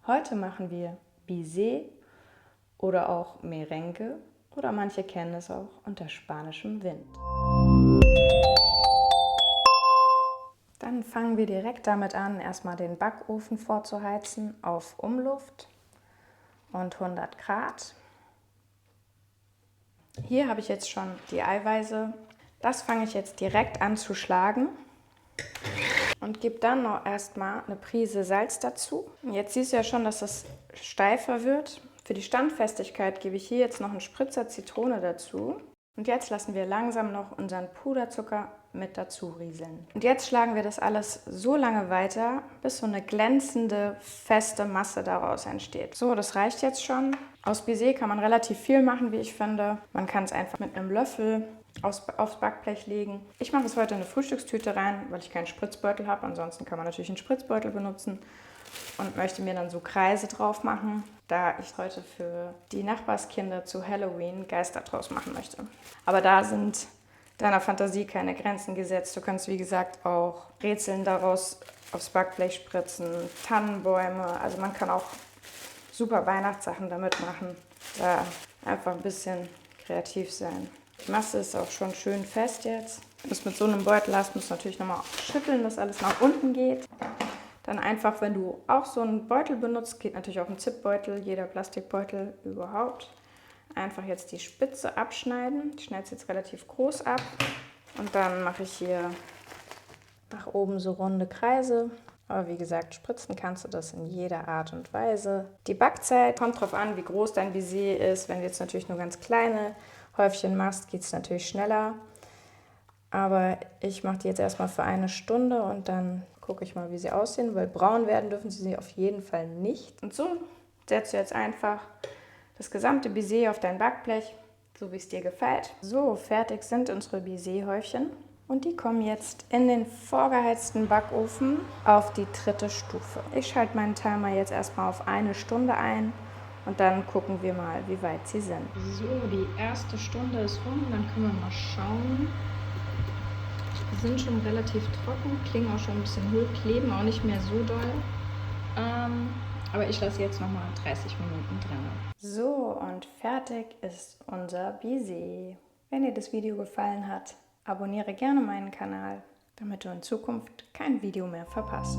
Heute machen wir Baiser oder auch Merengue oder manche kennen es auch unter spanischem Wind. Dann fangen wir direkt damit an, erstmal den Backofen vorzuheizen auf Umluft und 100 Grad. Hier habe ich jetzt schon die Eiweiße. Das fange ich jetzt direkt an zu schlagen und gebe dann noch erstmal eine Prise Salz dazu. Jetzt siehst du ja schon, dass das steifer wird. Für die Standfestigkeit gebe ich hier jetzt noch einen Spritzer Zitrone dazu. Und jetzt lassen wir langsam noch unseren Puderzucker mit dazu rieseln. Und jetzt schlagen wir das alles so lange weiter, bis so eine glänzende, feste Masse daraus entsteht. So, das reicht jetzt schon. Aus Baiser kann man relativ viel machen, wie ich finde. Man kann es einfach mit einem Löffel aufs Backblech legen. Ich mache es heute in eine Frühstückstüte rein, weil ich keinen Spritzbeutel habe. Ansonsten kann man natürlich einen Spritzbeutel benutzen und möchte mir dann so Kreise drauf machen, da ich heute für die Nachbarskinder zu Halloween Geister draus machen möchte. Aber da sind deiner Fantasie keine Grenzen gesetzt. Du kannst, wie gesagt, auch Rätseln daraus aufs Backblech spritzen, Tannenbäume. Also man kann auch super Weihnachtssachen damit machen. Da einfach ein bisschen kreativ sein. Die Masse ist auch schon schön fest jetzt. Wenn du es mit so einem Beutel hast, musst du natürlich nochmal schütteln, dass alles nach unten geht. Dann einfach, wenn du auch so einen Beutel benutzt, geht natürlich auch ein Zipbeutel, jeder Plastikbeutel überhaupt. Einfach jetzt die Spitze abschneiden. Ich schneide es jetzt relativ groß ab. Und dann mache ich hier nach oben so runde Kreise. Aber wie gesagt, spritzen kannst du das in jeder Art und Weise. Die Backzeit kommt darauf an, wie groß dein Baiser ist. Wenn du jetzt natürlich nur ganz kleine Häufchen machst, geht es natürlich schneller. Aber ich mache die jetzt erstmal für 1 Stunde und dann gucke ich mal, wie sie aussehen, weil braun werden dürfen sie auf jeden Fall nicht. Und so setzt du jetzt einfach das gesamte Baiser auf dein Backblech, so wie es dir gefällt. So, fertig sind unsere Baiser-Häufchen. Und die kommen jetzt in den vorgeheizten Backofen auf die 3. Stufe. Ich schalte meinen Timer jetzt erstmal auf 1 Stunde ein und dann gucken wir mal, wie weit sie sind. So, die 1. Stunde ist rum, dann können wir mal schauen. Die sind schon relativ trocken, klingen auch schon ein bisschen hohl, kleben auch nicht mehr so doll. Aber ich lasse jetzt nochmal 30 Minuten drin. So, und fertig ist unser Baiser. Wenn dir das Video gefallen hat, abonniere gerne meinen Kanal, damit du in Zukunft kein Video mehr verpasst.